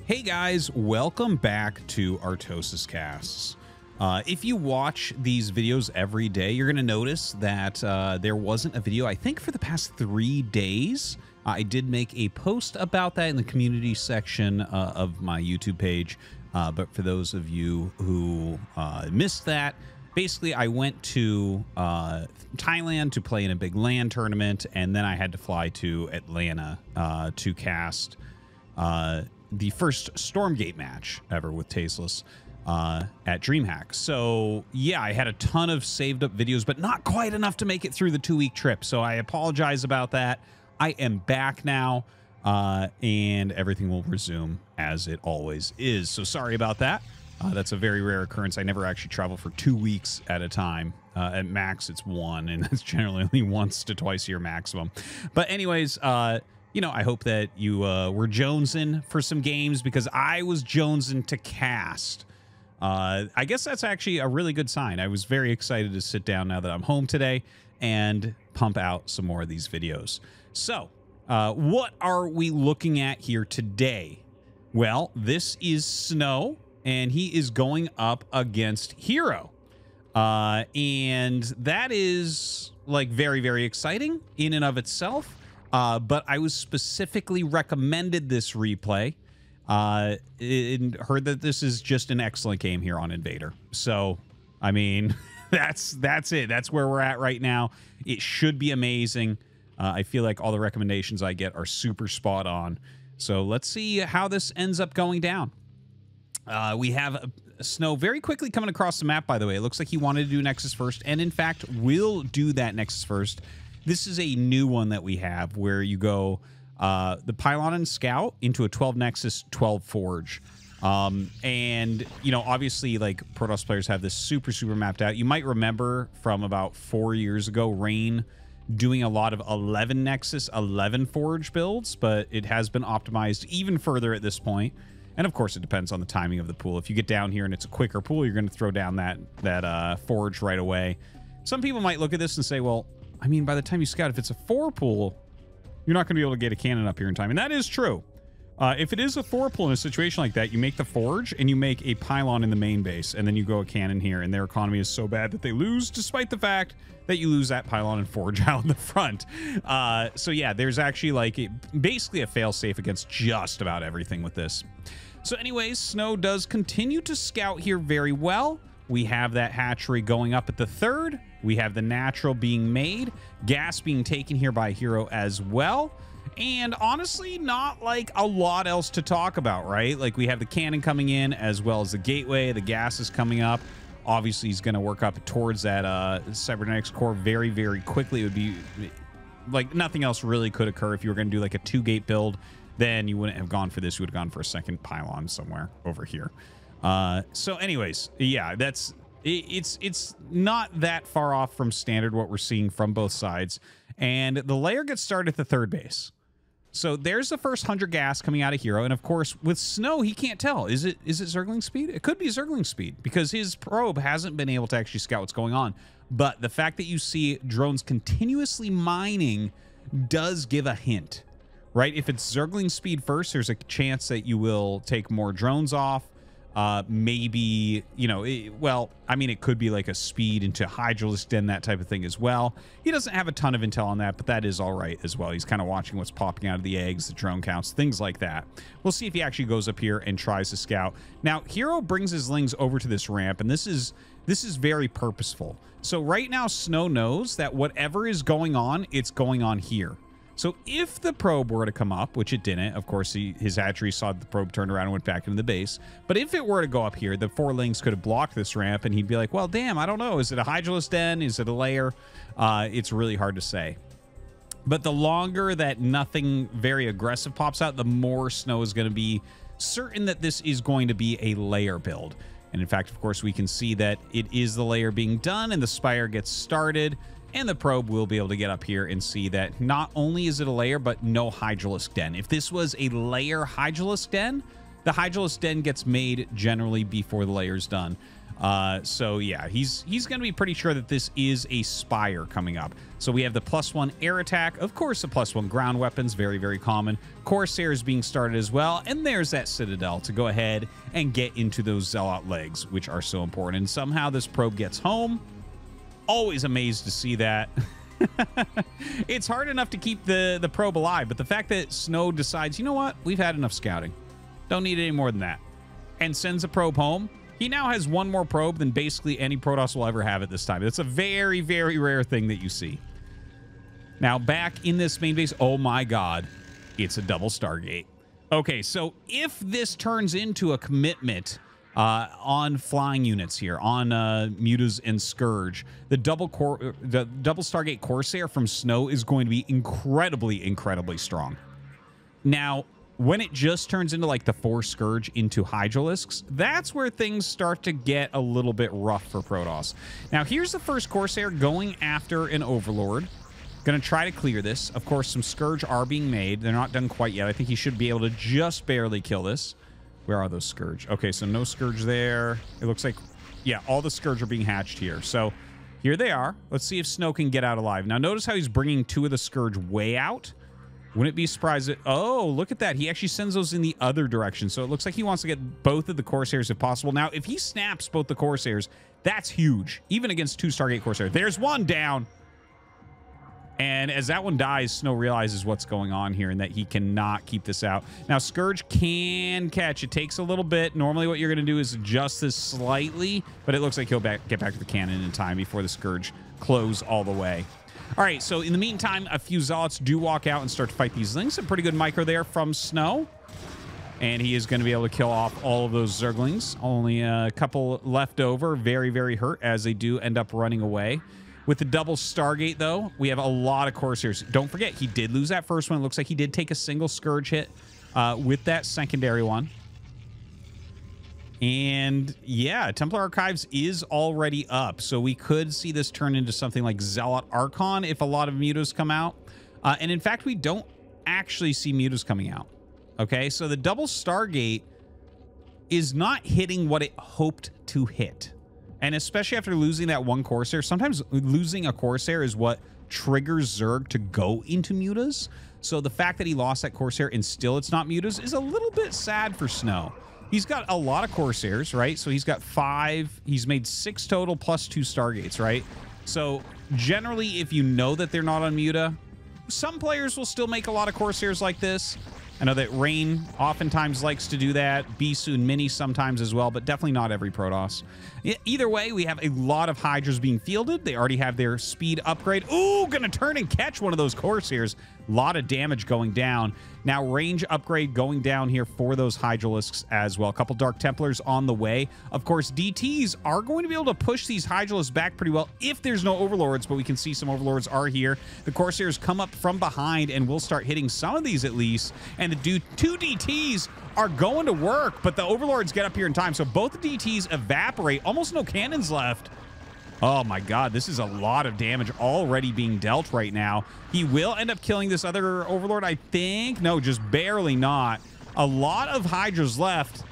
Hey guys, welcome back to ArtosisCasts. If you watch these videos every day, you're going to notice that there wasn't a video, I think, for the past 3 days. I did make a post about that in the community section of my YouTube page. But for those of you who missed that, basically I went to Thailand to play in a big LAN tournament, and then I had to fly to Atlanta to cast the first Stormgate match ever with Tasteless at DreamHack. So yeah, I had a ton of saved up videos, but not quite enough to make it through the 2-week trip. So I apologize about that. I am back now, and everything will resume as it always is. So sorry about that. That's a very rare occurrence. I never actually travel for 2 weeks at a time. At max, it's 1, and that's generally only once to twice a year maximum. But anyways, you know, I hope that you were jonesing for some games, because I was jonesing to cast. I guess that's actually a really good sign. I was very excited to sit down now that I'm home today and pump out some more of these videos. So, what are we looking at here today? Well, this is SnOw, and he is going up against herO. And that is, like, very, very exciting in and of itself. But I was specifically recommended this replay and heard that this is just an excellent game here on Invader. So, I mean, that's it. That's where we're at right now. It should be amazing. I feel like all the recommendations I get are super spot on. So let's see how this ends up going down. We have SnOw very quickly coming across the map, by the way. It looks like he wanted to do Nexus first, and in fact will do that Nexus first. This is a new one that we have where you go the Pylon and Scout into a 12 Nexus, 12 Forge. And, you know, obviously, like, Protoss players have this super mapped out. You might remember from about 4 years ago, Rain doing a lot of 11 Nexus, 11 Forge builds, but it has been optimized even further at this point. And, of course, it depends on the timing of the pool. If you get down here and it's a quicker pool, you're going to throw down that Forge right away. Some people might look at this and say, well, I mean, by the time you scout, if it's a 4 pool, you're not going to be able to get a cannon up here in time. And that is true. If it is a 4 pool in a situation like that, you make the Forge and you make a Pylon in the main base, and then you go a cannon here, and their economy is so bad that they lose, despite the fact that you lose that Pylon and Forge out in the front. So yeah, there's actually like basically a fail-safe against just about everything with this. So anyways, SnOw does continue to scout here very well. We have that hatchery going up at the 3rd. We have the natural being made, gas being taken here by herO as well. And honestly, not like a lot else to talk about, right? Like, we have the cannon coming in as well as the gateway. The gas is coming up. Obviously, he's going to work up towards that cybernetics core very, very quickly. It would be like nothing else really could occur. If you were going to do like a 2-gate build, then you wouldn't have gone for this. You would have gone for a second pylon somewhere over here. So anyways, yeah, it's not that far off from standard what we're seeing from both sides. And the layer gets started at the 3rd base. So there's the first 100 gas coming out of herO. And of course, with SnOw, he can't tell. Is it Zergling speed? It could be Zergling speed, because his probe hasn't been able to actually scout what's going on. But the fact that you see drones continuously mining does give a hint, right? If it's Zergling speed first, there's a chance that you will take more drones off. Maybe, you know, well, I mean, it could be like a speed into Hydralisk Den, that type of thing as well. He doesn't have a ton of intel on that, but that is all right as well. He's kind of watching what's popping out of the eggs, the drone counts, things like that. We'll see if he actually goes up here and tries to scout. Now, herO brings his lings over to this ramp, and this is very purposeful. So right now, SnOw knows that whatever is going on, it's going on here. So if the probe were to come up, which it didn't, of course, his hatchery saw the probe turn around and went back into the base. But if it were to go up here, the 4 lings could have blocked this ramp, and he'd be like, well, damn, I don't know. Is it a Hydralisk Den? Is it a layer? It's really hard to say. But the longer that nothing very aggressive pops out, the more SnOw is going to be certain that this is going to be a layer build. And in fact, of course, we can see that it is the layer being done, and the Spire gets started. And the probe will be able to get up here and see that not only is it a layer, but no Hydralisk Den. If this was a layer Hydralisk Den, the Hydralisk Den gets made generally before the layer's done. So yeah, he's going to be pretty sure that this is a Spire coming up. So we have the +1 air attack, of course, the +1 ground weapons, very, very common. Corsair is being started as well, and there's that Citadel to go ahead and get into those Zealot legs, which are so important. And somehow this probe gets home. Always amazed to see that. It's hard enough to keep the probe alive, but the fact that SnOw decides, you know what, we've had enough scouting. Don't need any more than that. And sends a probe home. He now has one more probe than basically any Protoss will ever have at this time. It's a very, very rare thing that you see. Now, back in this main base, oh my god, it's a double Stargate. Okay, so if this turns into a commitment on flying units here, on Mutas and Scourge, the double Stargate Corsair from SnOw is going to be incredibly, incredibly strong. Now, when it just turns into like the 4 Scourge into Hydralisks, that's where things start to get a little bit rough for Protoss. Now, here's the first Corsair going after an Overlord. Going to try to clear this. Of course, some Scourge are being made. They're not done quite yet. I think he should be able to just barely kill this. Where are those Scourge? Okay, so no Scourge there. It looks like, yeah, all the Scourge are being hatched here. So here they are. Let's see if SnOw can get out alive. Now, notice how he's bringing 2 of the Scourge way out. Wouldn't be surprised that... Oh, look at that. He actually sends those in the other direction. So it looks like he wants to get both of the Corsairs if possible. Now, if he snaps both the Corsairs, that's huge. Even against 2 Stargate Corsair. There's one down. And as that one dies, SnOw realizes what's going on here and that he cannot keep this out. Now, Scourge can catch. It takes a little bit. Normally, what you're going to do is adjust this slightly, but it looks like he'll get back to the cannon in time before the Scourge close all the way. All right, so in the meantime, a few Zealots do walk out and start to fight these Lings. A pretty good micro there from SnOw. And he is going to be able to kill off all of those Zerglings. Only a couple left over. Very, very hurt as they do end up running away. With the double Stargate, though, we have a lot of Corsairs. Don't forget, he did lose that first one. It looks like he did take a single Scourge hit with that secondary one. And, yeah, Templar Archives is already up. So we could see this turn into something like Zealot Archon if a lot of Mutas come out. And, in fact, we don't actually see Mutas coming out. Okay, so the double Stargate is not hitting what it hoped to hit. And especially after losing that one Corsair, sometimes losing a Corsair is what triggers Zerg to go into Mutas. So the fact that he lost that Corsair and still it's not Mutas is a little bit sad for SnOw. He's got a lot of Corsairs, right? So he's got 5. He's made 6 total plus 2 Stargates, right? So generally, if you know that they're not on Muta, some players will still make a lot of Corsairs like this. I know that Rain oftentimes likes to do that. Bisu and Mini sometimes as well, but definitely not every Protoss. Either way, we have a lot of Hydras being fielded. They already have their speed upgrade. Ooh, gonna turn and catch one of those Corsairs. A lot of damage going down. Now, range upgrade going down here for those Hydralisks as well. A couple Dark Templars on the way. Of course, DTs are going to be able to push these Hydralisks back pretty well if there's no Overlords, but we can see some Overlords are here. The Corsairs come up from behind and will start hitting some of these at least. And the 2 DTs are going to work, but the Overlords get up here in time. So both the DTs evaporate. Almost no cannons left. Oh my god, this is a lot of damage already being dealt right now. He will end up killing this other Overlord, I think. No, just barely not. A lot of Hydras left.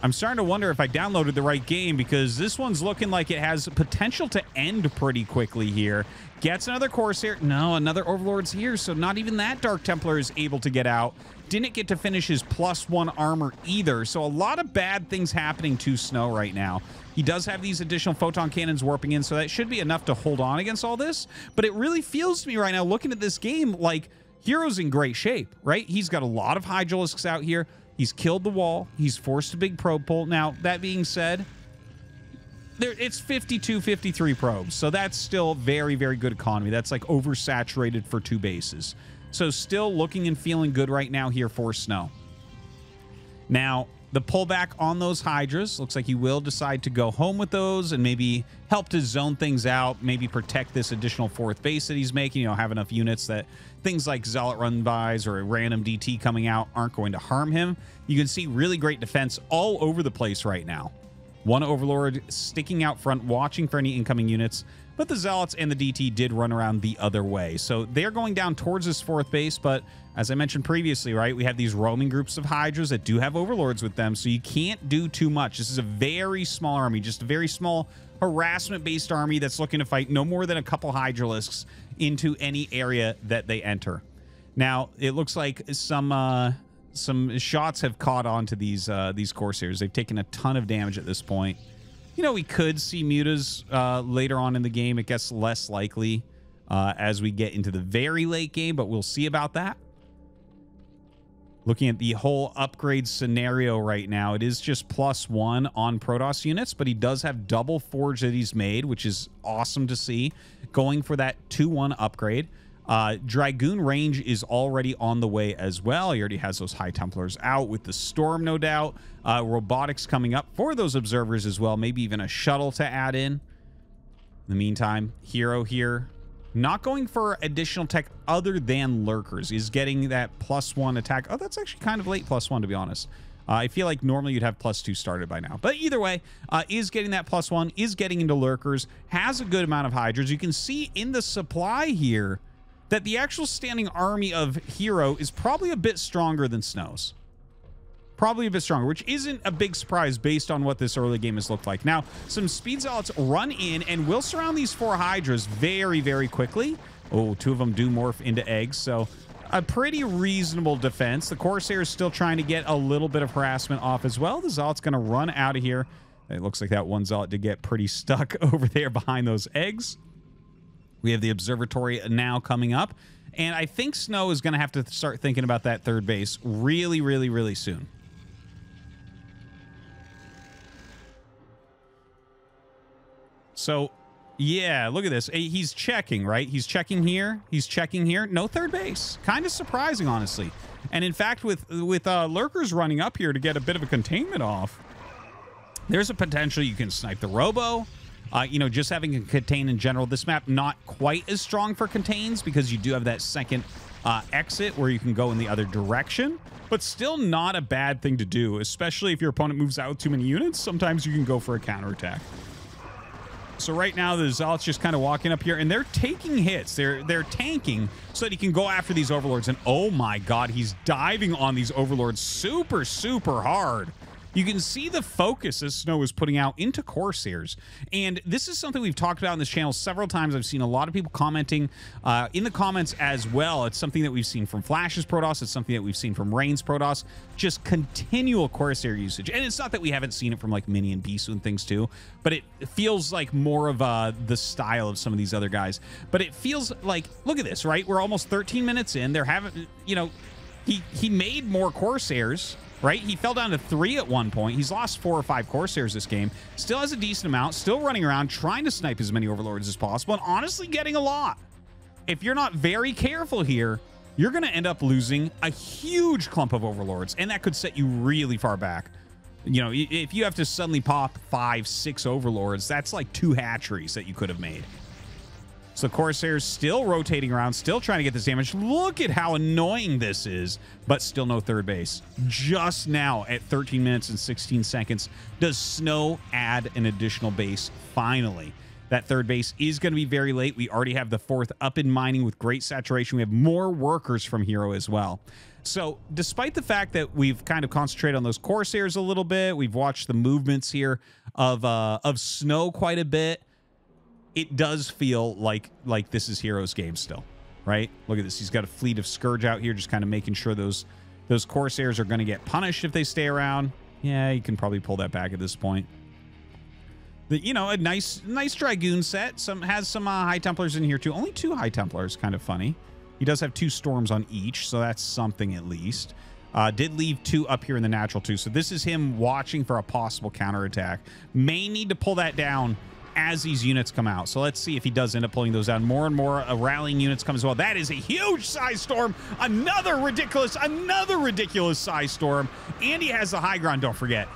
I'm starting to wonder if I downloaded the right game because this one's looking like it has potential to end pretty quickly here. Gets another Corsair. No, another Overlord's here, so not even that Dark Templar is able to get out. Didn't get to finish his +1 armor either, so a lot of bad things happening to SnOw right now. He does have these additional photon cannons warping in, so that should be enough to hold on against all this. But it really feels to me right now, looking at this game, like herO's in great shape, right? He's got a lot of Hydralisks out here. He's killed the wall. He's forced a big probe pull. Now, that being said, it's 52, 53 probes, so that's still very, very good economy. That's like oversaturated for 2 bases. So still looking and feeling good right now here for SnOw. Now, the pullback on those Hydras, looks like he will decide to go home with those and maybe help to zone things out, maybe protect this additional 4th base that he's making, you know, have enough units that things like Zealot run-bys or a random DT coming out aren't going to harm him. You can see really great defense all over the place right now. One Overlord sticking out front, watching for any incoming units. but the Zealots and the DT did run around the other way. So they're going down towards this 4th base, but as I mentioned previously, right, we have these roaming groups of Hydras that do have Overlords with them, so you can't do too much. This is a very small army, just a very small harassment-based army that's looking to fight no more than a couple Hydralisks into any area that they enter. Now, it looks like some shots have caught on to these Corsairs. They've taken a ton of damage at this point. You know, we could see mutas later on in the game. It gets less likely as we get into the very late game, but we'll see about that. Looking at the whole upgrade scenario right now, it is just +1 on Protoss units, but he does have double forge that he's made, which is awesome to see. Going for that 2-1 upgrade. Dragoon range is already on the way as well. He already has those High Templars out with the Storm, no doubt. Robotics coming up for those observers as well. Maybe even a shuttle to add in. In the meantime, herO here, not going for additional tech other than Lurkers. Is getting that +1 attack. Oh, that's actually kind of late +1, to be honest. I feel like normally you'd have +2 started by now. But either way, is getting that +1, is getting into Lurkers, has a good amount of Hydras. You can see in the supply here that the actual standing army of herO is probably a bit stronger than SnOw's. Probably a bit stronger, which isn't a big surprise based on what this early game has looked like. Now, some Speed Zealots run in and will surround these 4 Hydras very, very quickly. Oh, 2 of them do morph into eggs, so a pretty reasonable defense. The Corsair is still trying to get a little bit of harassment off as well. The Zealot's going to run out of here. It looks like that one Zealot did get pretty stuck over there behind those eggs. We have the observatory now coming up, and I think SnOw is going to have to start thinking about that 3rd base really, really, really soon. So, yeah, look at this. He's checking, right? He's checking here. He's checking here. No 3rd base. Kind of surprising, honestly. And in fact, with Lurkers running up here to get a bit of a containment off, there's a potential you can snipe the Robo. You know, just having a contain in general. This map not quite as strong for contains because you do have that second exit where you can go in the other direction, but still not a bad thing to do, especially if your opponent moves out too many units. Sometimes you can go for a counterattack. So right now the Zealot's just kind of walking up here and they're taking hits. They're tanking so that he can go after these Overlords. And oh my God, he's diving on these Overlords super, super hard. You can see the focus as SnOw is putting out into Corsairs. And this is something we've talked about on this channel several times. I've seen a lot of people commenting in the comments as well. It's something that we've seen from Flash's Protoss. It's something that we've seen from Rain's Protoss. Just continual Corsair usage. And it's not that we haven't seen it from like Mini and Bisu and things too, but it feels like more of the style of some of these other guys. But it feels like, look at this, right? We're almost 13 minutes in. They're having, you know, he made more Corsairs. Right? He fell down to 3 at one point. He's lost 4 or 5 Corsairs this game. Still has a decent amount. Still running around trying to snipe as many Overlords as possible. And honestly getting a lot. If you're not very careful here, you're going to end up losing a huge clump of Overlords. And that could set you really far back. You know, if you have to suddenly pop 5, 6 Overlords, that's like 2 hatcheries that you could have made. So Corsair's still rotating around, still trying to get this damage. Look at how annoying this is, but still no 3rd base. Just now at 13 minutes and 16 seconds, does SnOw add an additional base finally. That 3rd base is going to be very late. We already have the 4th up in mining with great saturation. We have more workers from herO as well. So despite the fact that we've kind of concentrated on those Corsairs a little bit, we've watched the movements here of SnOw quite a bit, it does feel like this is herO's game still, right? Look at this. He's got a fleet of Scourge out here, just kind of making sure those Corsairs are going to get punished if they stay around. Yeah, you can probably pull that back at this point. You know, a nice Dragoon set. Has some High Templars in here too. Only 2 High Templars, kind of funny. He does have 2 Storms on each, so that's something at least. Did leave 2 up here in the natural too. So this is him watching for a possible counterattack. May need to pull that down as these units come out. So let's see if he does end up pulling those down. More and more rallying units come as well. That is a huge size storm. Another ridiculous size storm. And he has the high ground, don't forget.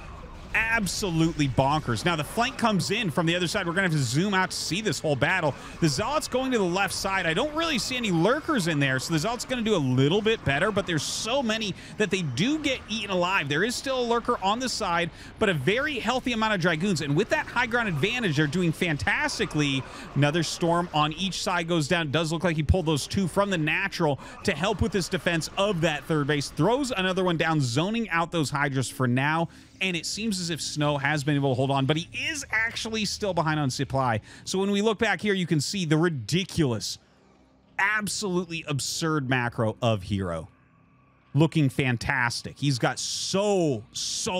absolutely bonkers. Now the flank comes in from the other side. We're gonna have to zoom out to see this whole battle. The Zealot's going to the left side. I don't really see any lurkers in there, so the Zealot's gonna do a little bit better, but there's so many that they do get eaten alive. There is still a lurker on the side, but a very healthy amount of Dragoons, and with that high ground advantage, they're doing fantastically. Another storm on each side goes down. It does look like he pulled those two from the natural to help with this defense of that third base. Throws another one down, zoning out those Hydras for now. And it seems as if SnOw has been able to hold on, but he is actually still behind on supply. So when we look back here, you can see the ridiculous, absolutely absurd macro of herO. Looking fantastic. He's got so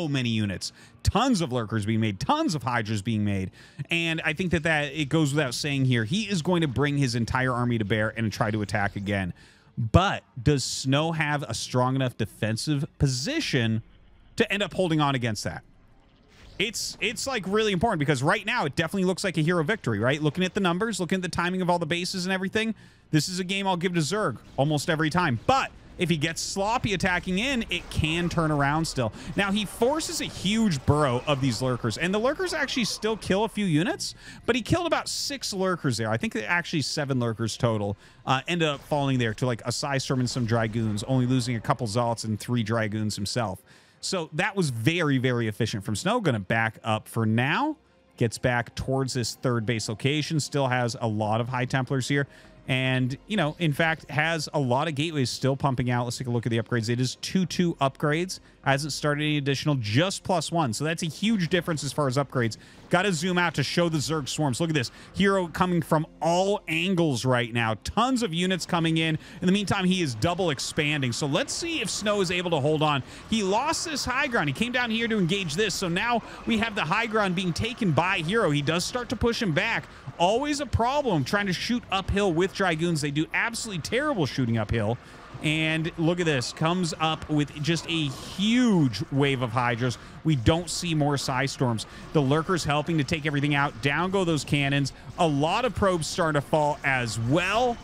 many units. Tons of lurkers being made, tons of Hydras being made. And I think that it goes without saying here, he is going to bring his entire army to bear and try to attack again. But does SnOw have a strong enough defensive position to end up holding on against that? It's like really important, because right now it definitely looks like a herO victory, right? Looking at the numbers, looking at the timing of all the bases and everything, this is a game I'll give to Zerg almost every time. But if he gets sloppy attacking in, it can turn around still. Now, he forces a huge burrow of these lurkers, and the lurkers actually still kill a few units, but he killed about 6 lurkers there. I think actually 7 lurkers total ended up falling there to like a Psystorm and some Dragoons, only losing a couple Zealots and 3 Dragoons himself. So that was very, very efficient from SnOw. Going to back up for now. Gets back towards this third base location. Still has a lot of High Templars here. And, you know, in fact, has a lot of gateways still pumping out. Let's take a look at the upgrades. It is 2/2 upgrades. Hasn't started any additional, just +1. So that's a huge difference as far as upgrades. Got to zoom out to show the Zerg swarms. Look at this. herO coming from all angles right now. Tons of units coming in. In the meantime, he is double expanding. So let's see if SnOw is able to hold on. He lost this high ground. He came down here to engage this. So now we have the high ground being taken by herO. He does start to push him back. Always a problem trying to shoot uphill with Dragoons. They do absolutely terrible shooting uphill. And look at this. Comes up with just a huge wave of Hydras. We don't see more Psystorms. The lurkers helping to take everything out. Down go those cannons. A lot of probes starting to fall as well.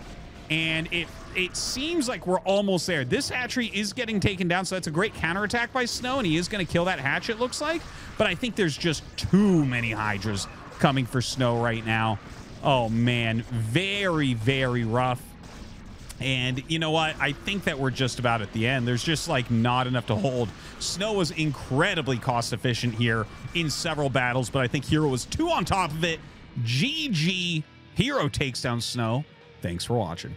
And it seems like we're almost there. This hatchery is getting taken down, so that's a great counterattack by SnOw, and he is going to kill that hatch, it looks like. But I think there's just too many Hydras coming for SnOw right now. Oh, man. Very, very rough. And you know what? I think that we're just about at the end. There's just like not enough to hold. SnOw was incredibly cost efficient here in several battles, but I think herO was 2 on top of it. GG. herO takes down SnOw. Thanks for watching.